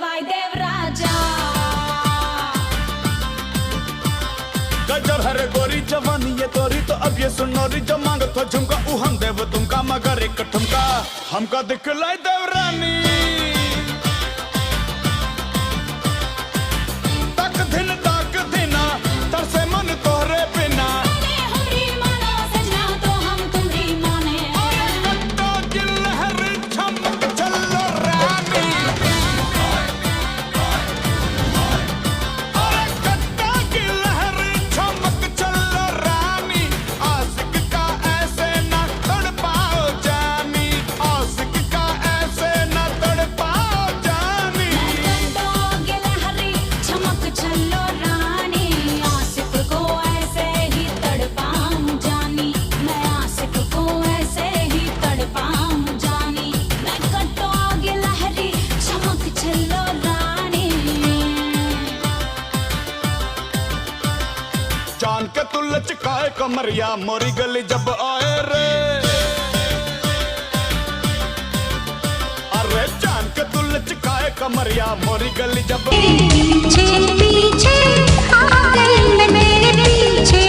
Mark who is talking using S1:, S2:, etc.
S1: वायदेव राजा
S2: गजब हरे गोरी जवानी ये तोरी तो अब ये सुनोरी जो मांग तो झुमका हम देव तुमका मगर एक ठुमका हमका दिखलाई देवरानी तक दिन तरसे मन तोहरे बिना
S1: हमरी मानो सजना तो हम तुम्हारी माने
S2: कट्टा की लहर चमक चलो रानी कट्टा की लहर चमक चलो रानी आशिक का ऐसे न तड़पाओ जानी आशिक का ऐसे न तड़पाओ जानी
S1: डोगे लहरी चमक चलो रानी आशिक को ऐसे ही तड़पाऊं जानी मैं आशिक को ऐसे ही तड़पाऊं जानी मैं कटोगे लहरी चमक चलो रानी
S2: जान के तू लचकाए कमरिया मोरी गली जब आए रे अरे जान के तू लचकाए कमरिया मोरी गली जब
S3: पीछे पीछे आ गई मैं मेरे पीछे